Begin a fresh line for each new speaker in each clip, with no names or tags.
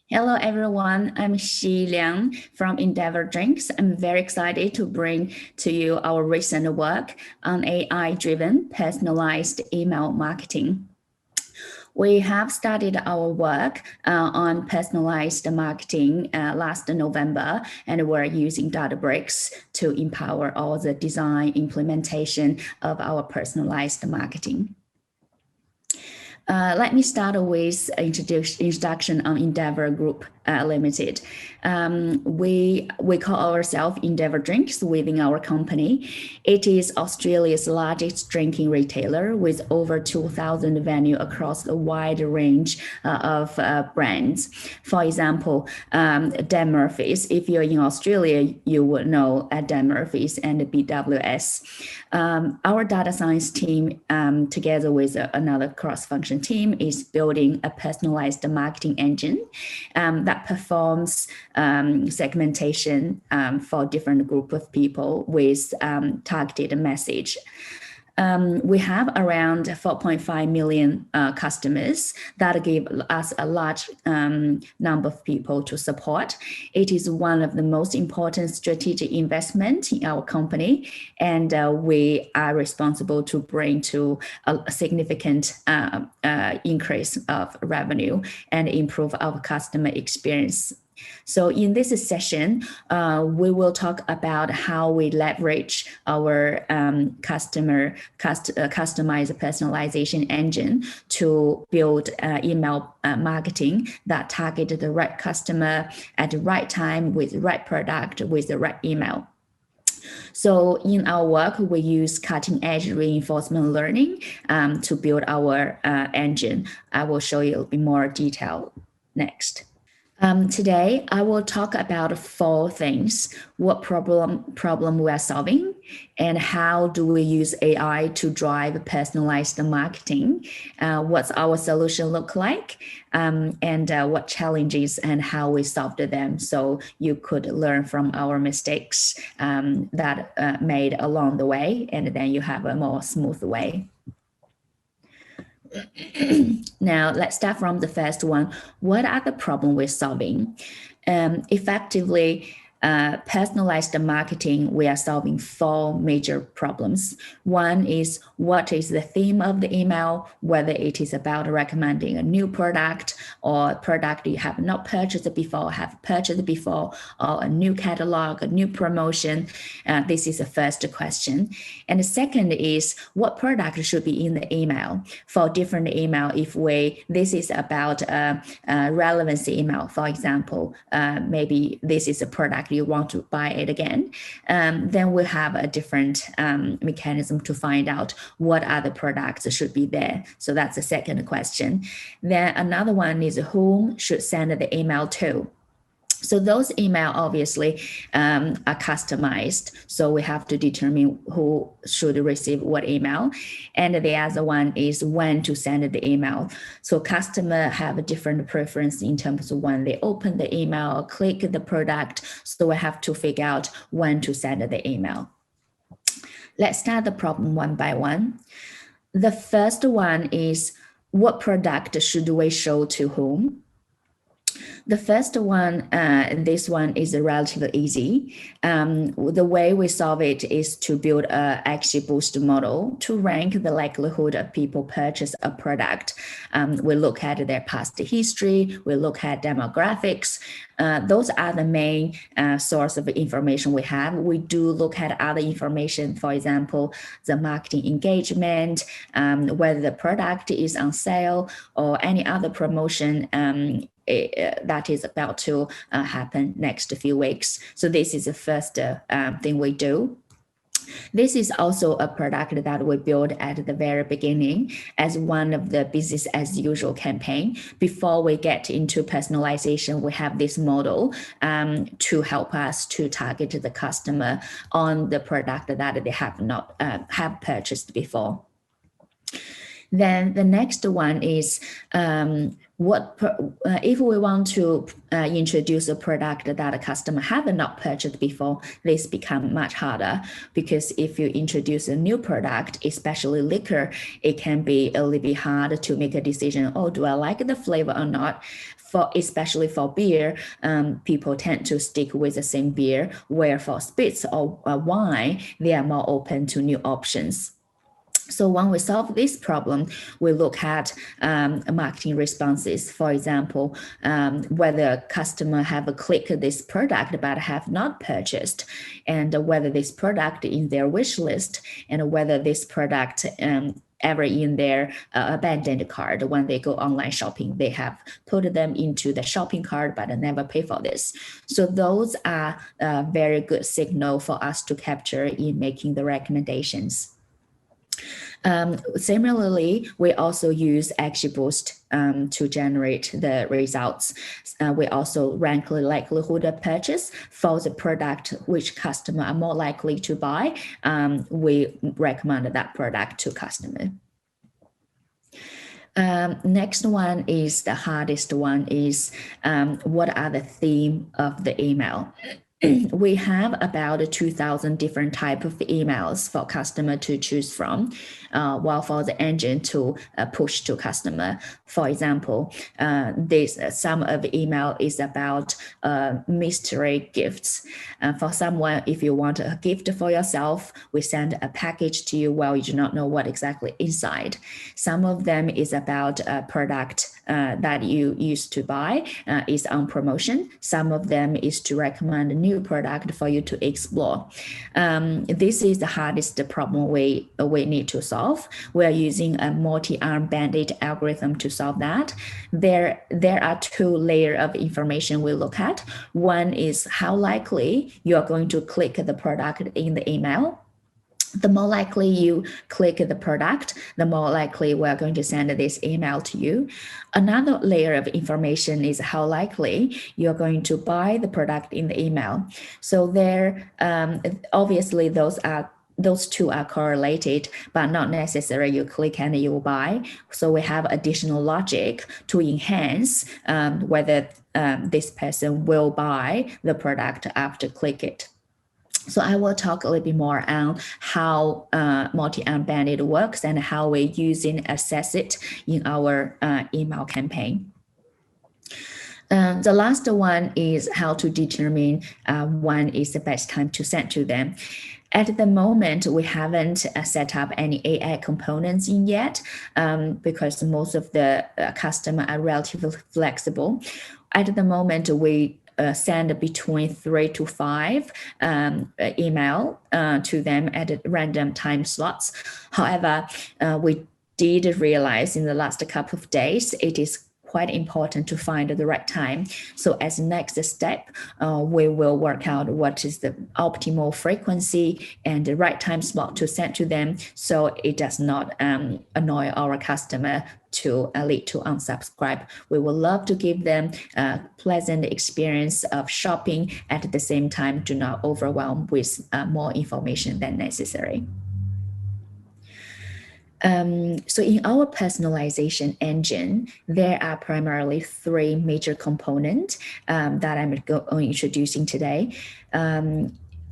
Hello, everyone. I'm Xi Liang from Endeavour Drinks. I'm very excited to bring to you our recent work on AI-driven personalized email marketing. We have started our work on personalized marketing last November, and we're using Databricks to empower all the design implementation of our personalized marketing. Let me start with introduction on Endeavour Group Limited. We call ourselves Endeavour Drinks within our company. It is Australia's largest drinking retailer with over 2,000 venues across a wide range of brands. For example, Dan Murphy's. If you're in Australia, you would know Dan Murphy's and BWS. Our data science team, together with another cross-function team, is building a personalized marketing engine that performs segmentation for different group of people with targeted message. We have around 4.5 million customers that give us a large number of people to support. It is one of the most important strategic investment in our company, and we are responsible to bring to a significant increase of revenue and improve our customer experience. So in this session, we will talk about how we leverage our customized personalization engine to build email marketing that target the right customer at the right time with the right product with the right email. So in our work, we use cutting-edge reinforcement learning to build our engine. I will show you in more detail next. Today, I will talk about 4 things: what problem we are solving, and how do we use AI to drive personalized marketing, what's our solution look like, and what challenges and how we solved them, so you could learn from our mistakes that made along the way, and then you have a more smooth way. Now, let's start from the first one. What are the problems we're solving? Effectively, personalized marketing, we are solving 4 major problems. One is, what is the theme of the email, whether it is about recommending a new product or a product you have not purchased before, have purchased before, or a new catalog, a new promotion. This is the first question. And the second is, what product should be in the email? For different email, this is about a relevancy email, for example, maybe this is a product you want to buy it again, then we'll have a different mechanism to find out what other products should be there. So that's the second question. Then another one is, whom should send the email to? So those email obviously are customized. So we have to determine who should receive what email. And the other one is when to send the email. So customer have a different preference in terms of when they open the email or click the product. So we have to figure out when to send the email. Let's start the problem one by one. The first one is, what product should we show to whom? The first one, this one is relatively easy. The way we solve it is to build a XGBoost model to rank the likelihood of people purchase a product. We look at their past history, we look at demographics. Those are the main source of information we have. We do look at other information, for example, the marketing engagement, whether the product is on sale or any other promotion that is about to happen next few weeks. So this is the first thing we do. This is also a product that we build at the very beginning as one of the business as usual campaign. Before we get into personalization, we have this model to help us to target the customer on the product that they have not have purchased before. Then the next one is, if we want to introduce a product that a customer have not purchased before, this becomes much harder, because if you introduce a new product, especially liquor, it can be a little bit hard to make a decision, oh, do I like the flavor or not? especially for beer, people tend to stick with the same beer, where for spirits or wine, they are more open to new options. So when we solve this problem, we look at marketing responses. For example, whether customer have clicked this product but have not purchased, and whether this product in their wish list, and whether this product ever in their abandoned cart. When they go online shopping, they have put them into the shopping cart but never pay for this. So those are a very good signal for us to capture in making the recommendations. Similarly, we also use XGBoost to generate the results. We also rank the likelihood of purchase for the product which customer are more likely to buy. We recommend that product to customer. Next one is the hardest one, is what are the theme of the email? We have about 2,000 different types of emails for customer to choose from, while for the engine to push to customer. For example, some of the email is about mystery gifts. For someone, if you want a gift for yourself, we send a package to you while you do not know what exactly inside. Some of them is about a product that you used to buy is on promotion. Some of them is to recommend a new product for you to explore. This is the hardest problem we need to solve. We are using a multi-armed bandit algorithm to solve that. There are two layers of information we look at. One is how likely you are going to click the product in the email. The more likely you click the product, the more likely we're going to send this email to you. Another layer of information is how likely you're going to buy the product in the email. So there, obviously those two are correlated, but not necessarily you click and you buy. So we have additional logic to enhance whether this person will buy the product after click it. So I will talk a little bit more on how Multi-Armed Bandit works and how we assess it in our email campaign. The last one is how to determine when is the best time to send to them. At the moment, we haven't set up any AI components in yet because most of the customers are relatively flexible. At the moment, we send between 3 to 5 email to them at random time slots. However, we did realize in the last couple of days, it is quite important to find the right time. So as next step, we will work out what is the optimal frequency and the right time slot to send to them, so it does not annoy our customer to lead to unsubscribe. We would love to give them a pleasant experience of shopping. At the same time, do not overwhelm with more information than necessary. So in our personalization engine, there are primarily 3 major components that I'm introducing today.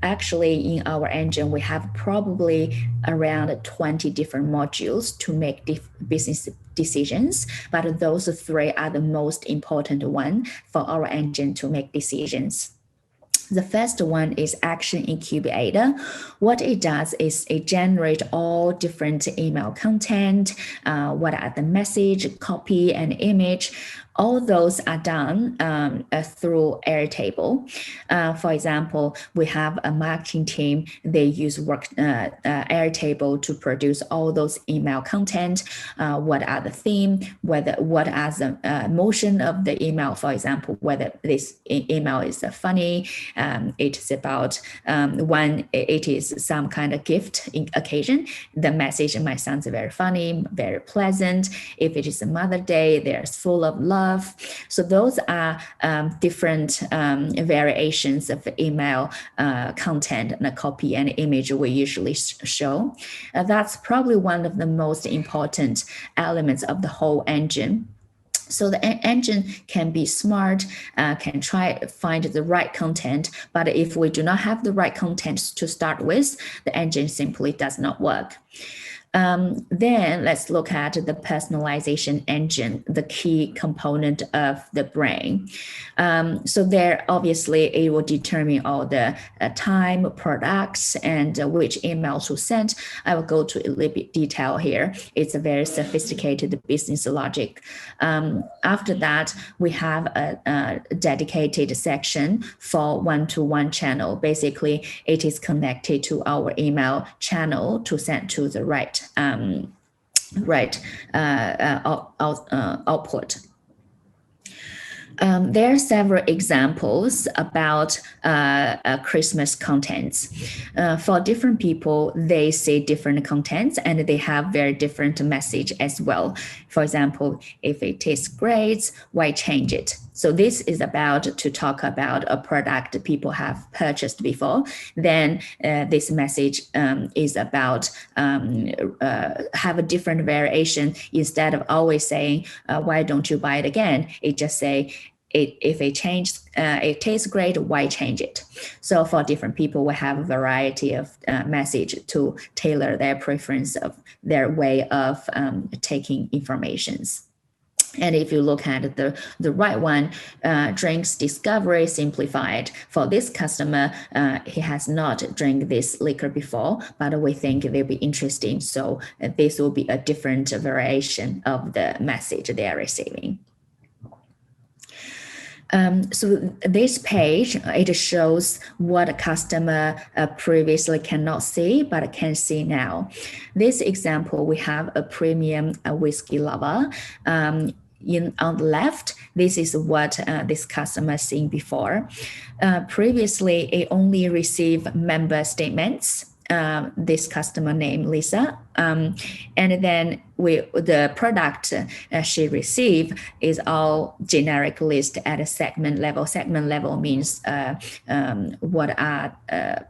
Actually, in our engine, we have probably around 20 different modules to make business decisions, but those 3 are the most important one for our engine to make decisions. The first one is Action Incubator. What it does is it generates all different email content, what are the message, copy, and image. All those are done through Airtable. For example, we have a marketing team. They use Airtable to produce all those email content. What are the theme? What are the motion of the email? For example, whether this email is funny. It is about when it is some kind of gift occasion. The message might sound very funny, very pleasant. If it is a Mother's Day, there's full of love. So those are different variations of the email content and the copy and image we usually show. That's probably one of the most important elements of the whole engine. So the engine can be smart, can try to find the right content, but if we do not have the right content to start with, the engine simply does not work. Then let's look at the personalization engine, the key component of the brain. So there, obviously, it will determine all the time, products, and which emails to send. I will go to a little bit detail here. It's a very sophisticated business logic. After that, we have a dedicated section for one-to-one channel. Basically, it is connected to our email channel to send to the right output. There are several examples about Christmas contents. For different people, they say different contents and they have very different message as well. For example, if it tastes great, why change it? So this is about to talk about a product people have purchased before. Then this message is about have a different variation. Instead of always saying, why don't you buy it again? It just say, if it changed, it tastes great, why change it? So for different people, we have a variety of message to tailor their preference of their way of taking informations. And if you look at the right one, drinks discovery simplified. For this customer, he has not drank this liquor before, but we think they'll be interesting. So this will be a different variation of the message they are receiving. So this page, it shows what a customer previously cannot see, but can see now. This example, we have a premium whiskey lover. On the left, this is what this customer seen before. Previously, it only received member statements. This customer named Lisa, and then the product she received is all generic list at a segment level. Segment level means what are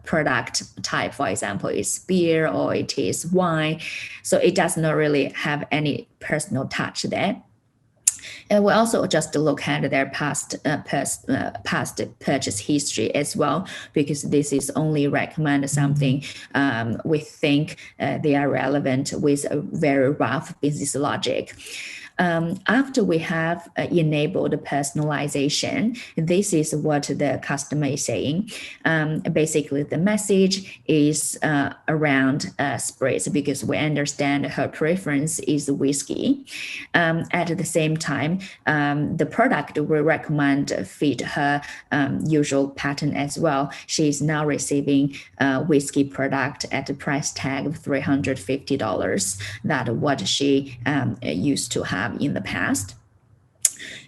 product type, for example, is beer or it is wine. So it does not really have any personal touch there. And we also just look at their past purchase history as well, because this is only recommend something we think they are relevant with a very rough business logic. After we have enabled personalization, this is what the customer is saying. Basically, the message is around spirits because we understand her preference is whiskey. At the same time, the product we recommend fit her usual pattern as well. She is now receiving a whiskey product at a price tag of $350. That's what she used to have in the past.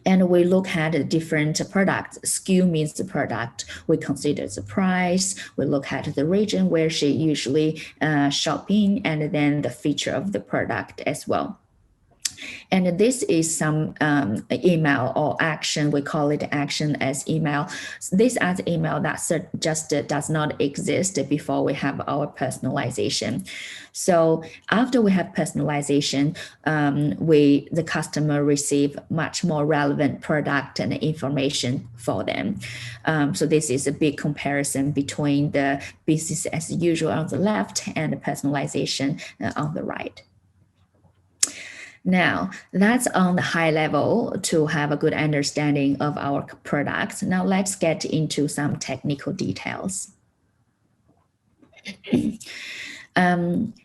And we look at different products. SKU means the product. We consider the price. We look at the region where she usually shopping, and then the feature of the product as well. And this is some email or action. We call it action as email. This as email that just does not exist before we have our personalization. So after we have personalization, the customer receive much more relevant product and information for them. So this is a big comparison between the business as usual on the left and the personalization on the right. Now, that's on the high level to have a good understanding of our products. Now, let's get into some technical details.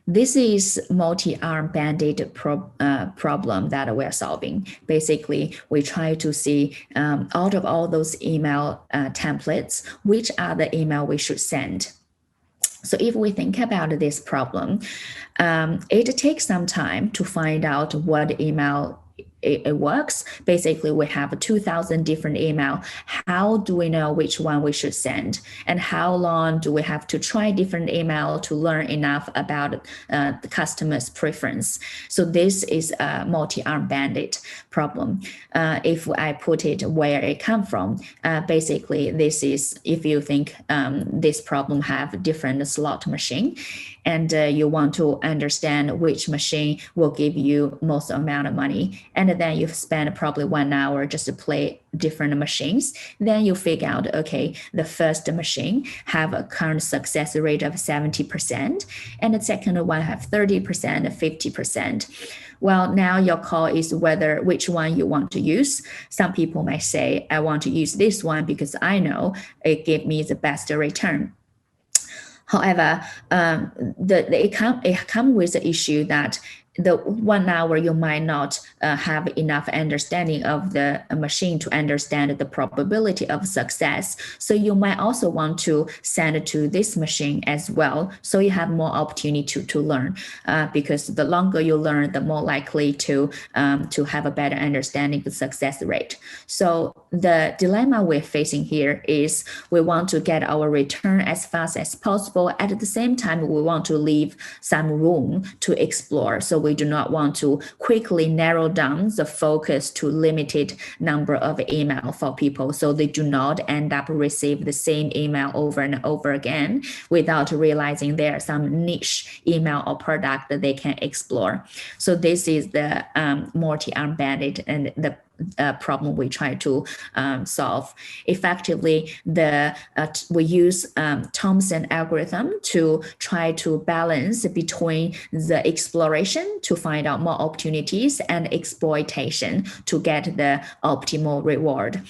This is multi-armed bandit problem that we're solving. Basically, we try to see out of all those email templates, which are the email we should send. So if we think about this problem, it takes some time to find out what email it works. Basically, we have 2,000 different email. How do we know which one we should send? And how long do we have to try different email to learn enough about the customer's preference? So this is a multi-armed bandit problem. If I put it where it come from, basically this is, if you think this problem have different slot machine, and you want to understand which machine will give you most amount of money. And then you spend probably 1 hour just to play different machines. Then you figure out, okay, the first machine have a current success rate of 70%, and the second one have 30%, 50%. Well, now your call is which one you want to use. Some people might say, I want to use this one because I know it gives me the best return. However, it comes with the issue that the 1 hour you might not have enough understanding of the machine to understand the probability of success. So you might also want to send it to this machine as well, so you have more opportunity to learn, because the longer you learn, the more likely to have a better understanding of the success rate. So the dilemma we're facing here is we want to get our return as fast as possible. At the same time, we want to leave some room to explore. So we do not want to quickly narrow down the focus to limited number of email for people, so they do not end up receive the same email over and over again without realizing there are some niche email or product that they can explore. So this is the multi-armed bandit and the problem we try to solve. Effectively, we use Thompson algorithm to try to balance between the exploration to find out more opportunities and exploitation to get the optimal reward.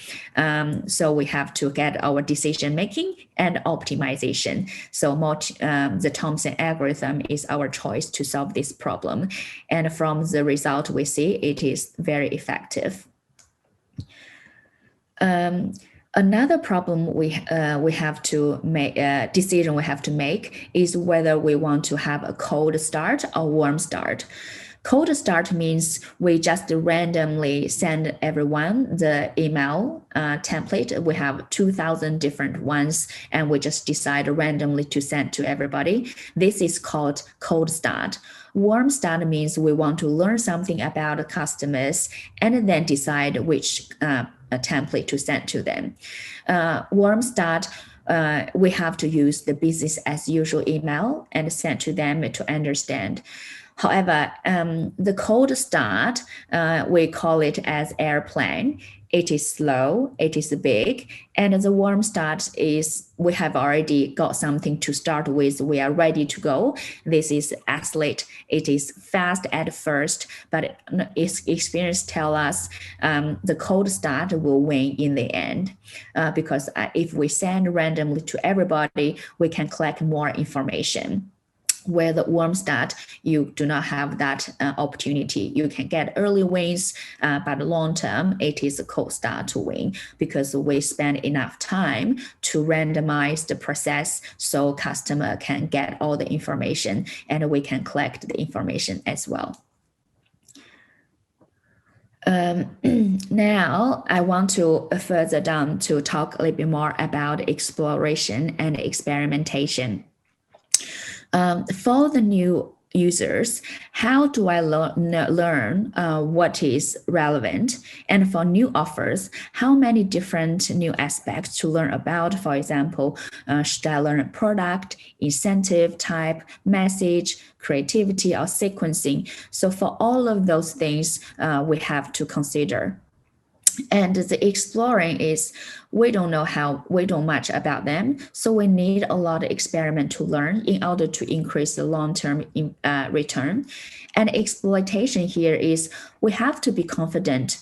So we have to get our decision making and optimization. So the Thompson algorithm is our choice to solve this problem. And from the result we see, it is very effective. Another problem we have to make decision we have to make is whether we want to have a cold start or warm start. Cold start means we just randomly send everyone the email template. We have 2,000 different ones, and we just decide randomly to send to everybody. This is called cold start. Warm start means we want to learn something about the customers and then decide which a template to send to them. Warm start, we have to use the business as usual email and send to them to understand. However, the cold start, we call it as airplane. It is slow, it is big, and the warm start is we have already got something to start with. We are ready to go. This is athlete. It is fast at first, but experience tell us the cold start will win in the end, because if we send randomly to everybody, we can collect more information. Where the warm start, you do not have that opportunity. You can get early wins, but long term, it is a cold start to win because we spend enough time to randomize the process so customer can get all the information and we can collect the information as well. Now, I want to further down to talk a little bit more about exploration and experimentation. For the new users, how do I learn what is relevant? And for new offers, how many different new aspects to learn about? For example, should I learn product, incentive type, message, creativity, or sequencing? So for all of those things, we have to consider. And the exploring is we don't know much about them, so we need a lot of experiment to learn in order to increase the long-term return. And exploitation here is we have to be confident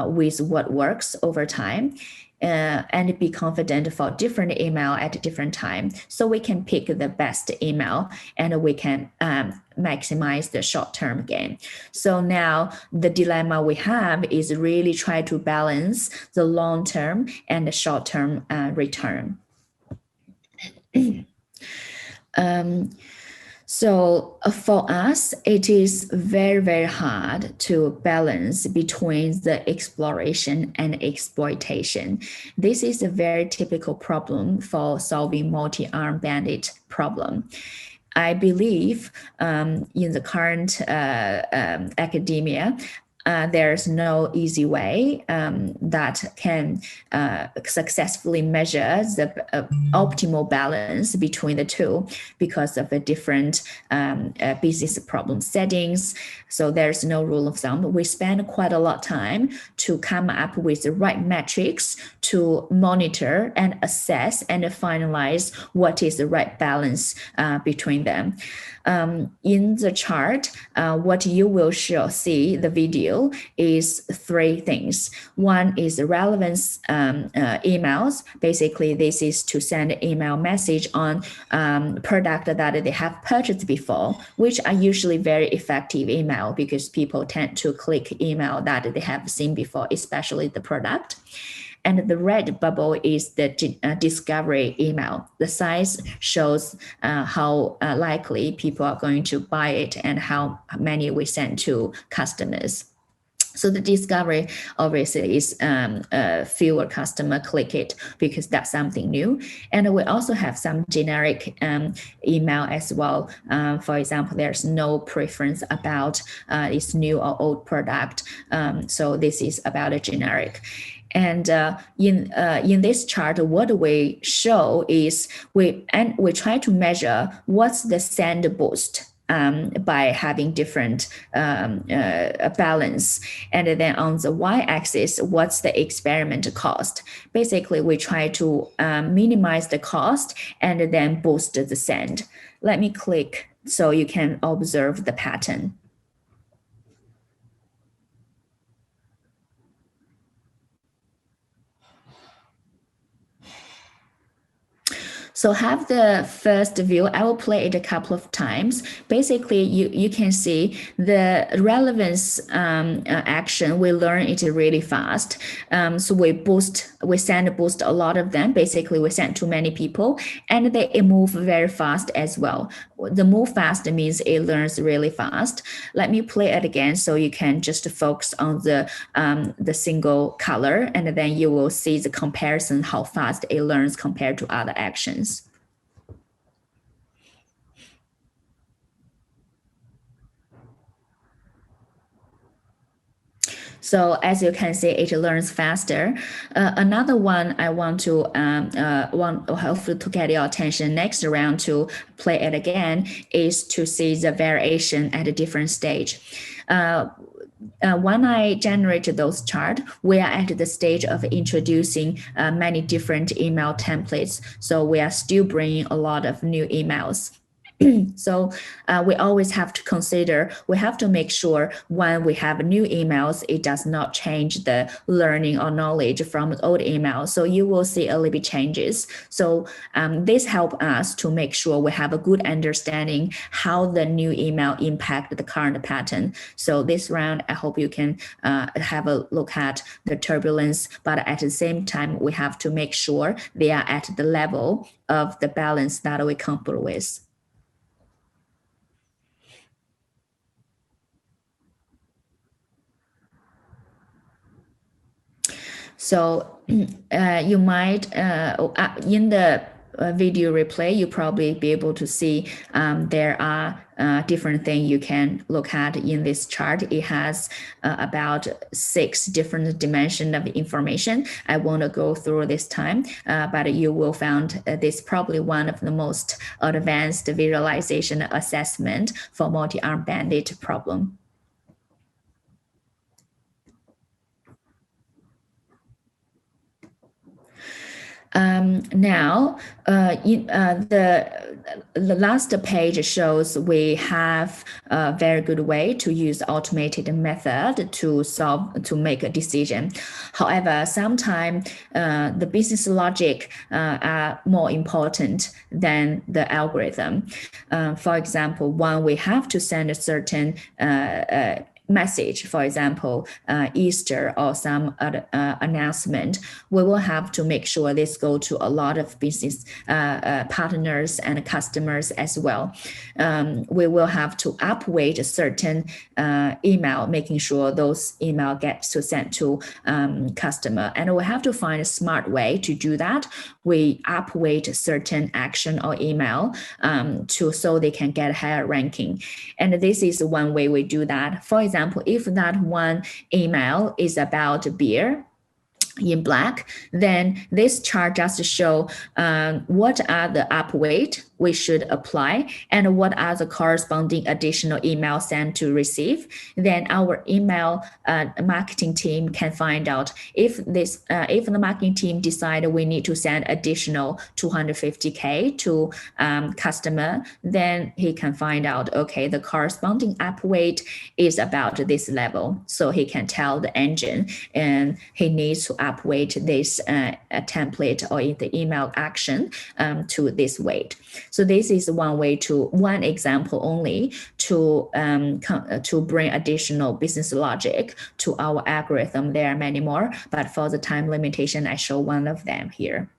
with what works over time. And be confident for different email at different time, so we can pick the best email and we can maximize the short-term gain. So now the dilemma we have is really try to balance the long-term and the short-term return. So for us, it is very, very hard to balance between the exploration and exploitation. This is a very typical problem for solving multi-armed bandit problem. I believe in the current academia, there's no easy way that can successfully measure the optimal balance between the two because of the different business problem settings. So there's no rule of thumb. We spend quite a lot of time to come up with the right metrics to monitor and assess and finalize what is the right balance between them. In the chart, what you will see the video is three things. One is relevance emails. Basically, this is to send email message on product that they have purchased before, which are usually very effective email because people tend to click email that they have seen before, especially the product. And the red bubble is the discovery email. The size shows how likely people are going to buy it and how many we send to customers. So the discovery obviously is fewer customer click it because that's something new. And we also have some generic email as well. For example, there's no preference about it's new or old product. So this is about a generic. And in this chart, what we show is we try to measure what's the send boost by having different balance. And then on the y-axis, what's the experiment cost? Basically, we try to minimize the cost and then boost the send. Let me click so you can observe the pattern. So have the first view. I will play it a couple of times. Basically, you can see the relevance action. We learn it really fast. So we send boost a lot of them. Basically, we send too many people, and they move very fast as well. The move fast means it learns really fast. Let me play it again so you can just focus on the single color, and then you will see the comparison, how fast it learns compared to other actions. So as you can see, it learns faster. Another one I want to hopefully to get your attention next round to play it again is to see the variation at a different stage. When I generated those charts, we are at the stage of introducing many different email templates. So we are still bringing a lot of new emails. So we always have to consider, we have to make sure when we have new emails, it does not change the learning or knowledge from the old email. So you will see a little bit changes. So this helps us to make sure we have a good understanding how the new email impact the current pattern. So this round, I hope you can have a look at the turbulence, but at the same time, we have to make sure they are at the level of the balance that we're comfortable with. So you might, in the video replay, you probably be able to see there are different things you can look at in this chart. It has about 6 different dimensions of information. I won't go through this time, but you will find this probably one of the most advanced visualization assessment for multi-armed bandit problem. Now, the last page shows we have a very good way to use automated method to make a decision. However, sometimes the business logic are more important than the algorithm. For example, when we have to send a certain message, for example, Easter or some other announcement, we will have to make sure this go to a lot of business partners and customers as well. We will have to upweight a certain email, making sure those email gets to send to customer. And we have to find a smart way to do that. We upweight a certain action or email so they can get higher ranking. And this is one way we do that. For example, example, if that one email is about beer in black, then this chart just show what are the upweight we should apply and what are the corresponding additional emails sent to receive. Then our email marketing team can find out if the marketing team decide we need to send additional 250K to customer, then he can find out, okay, the corresponding upweight is about this level. So he can tell the engine and he needs to upweight this template or the email action to this weight. So this is one example only to bring additional business logic to our algorithm. There are many more, but for the time limitation, I show one of them here.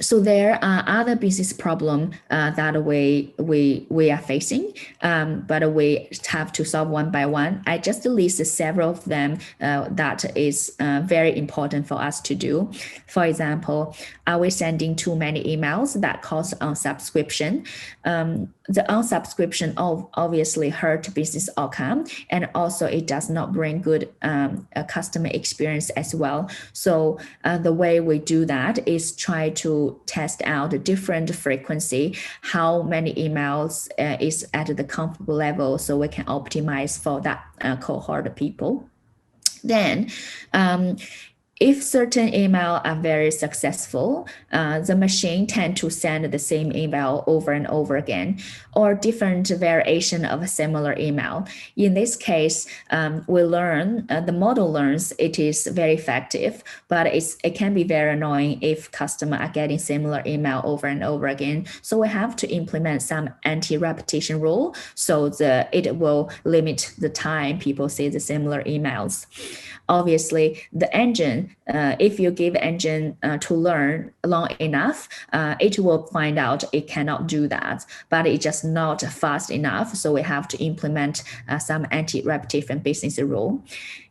So there are other business problems that we are facing, but we have to solve one by one. I just listed several of them that is very important for us to do. For example, are we sending too many emails that cause unsubscription? The unsubscription obviously hurt business outcome, and also it does not bring good customer experience as well. So the way we do that is try to test out a different frequency, how many emails is at the comfortable level, so we can optimize for that cohort of people. Then if certain emails are very successful, the machine tend to send the same email over and over again, or different variation of a similar email. In this case, we learn, the model learns it is very effective, but it can be very annoying if customers are getting similar email over and over again. So we have to implement some anti-repetition rule, so it will limit the time people see the similar emails. Obviously, the engine, if you give engine to learn long enough, it will find out it cannot do that, but it's just not fast enough. So we have to implement some anti-repetition business rule.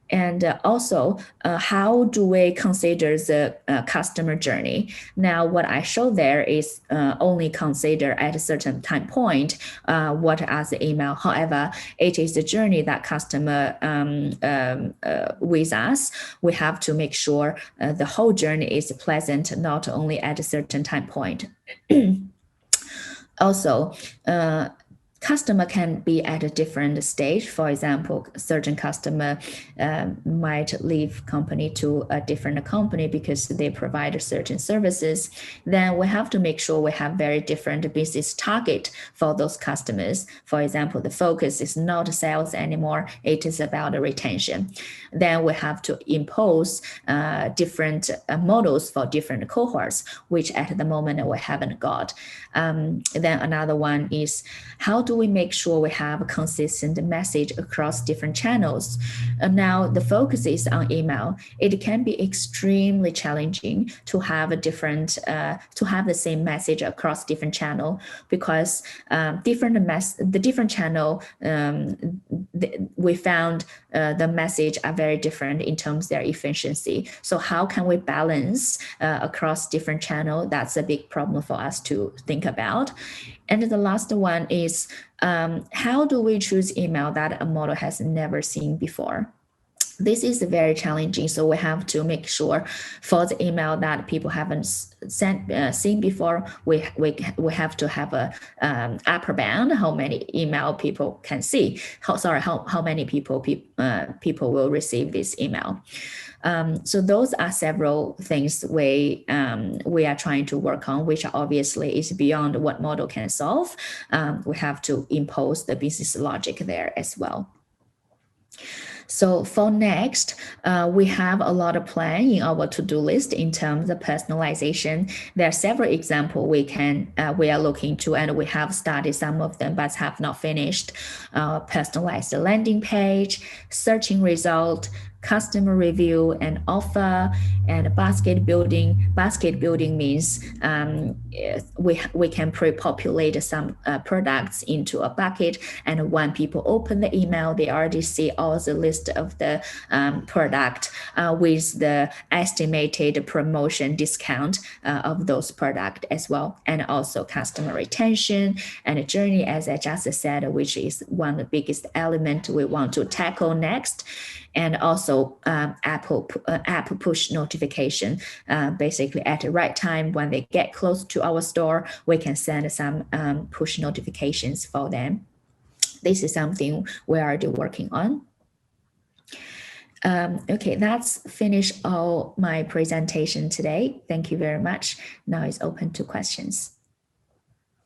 And also, how do we consider the customer journey? Now, what I show there is only consider at a certain time point what are the email. However, it is the journey that customer with us. We have to make sure the whole journey is pleasant, not only at a certain time point. Also, customer can be at a different stage. For example, certain customer might leave company to a different company because they provide certain services. Then we have to make sure we have very different business target for those customers. For example, the focus is not sales anymore, it is about retention. Then we have to impose different models for different cohorts, which at the moment we haven't got. Then another one is, how do we make sure we have a consistent message across different channels? Now the focus is on email. It can be extremely challenging to have a different, to have the same message across different channel, because the different channel, we found the message are very different in terms of their efficiency. So how can we balance across different channel? That's a big problem for us to think about. And the last one is, how do we choose email that a model has never seen before? This is very challenging, so we have to make sure for the email that people haven't seen before, we have to have a upper bound, how many email people can see. How many people will receive this email. So those are several things we are trying to work on, which obviously is beyond what model can solve. We have to impose the business logic there as well. So for next, we have a lot of plan in our to-do list in terms of personalization. There are several examples we are looking to, and we have started some of them, but have not finished. Personalized landing page, searching result, customer review and offer, and basket building. Basket building means we can pre-populate some products into a bucket, and when people open the email, they already see all the list of the product with the estimated promotion discount of those products as well, and also customer retention and journey, as I just said, which is one of the biggest element we want to tackle next. And also app push notification. Basically, at the right time when they get close to our store, we can send some push notifications for them. This is something we're already working on. Okay, that's finished all my presentation today. Thank you very much. Now it's open to questions.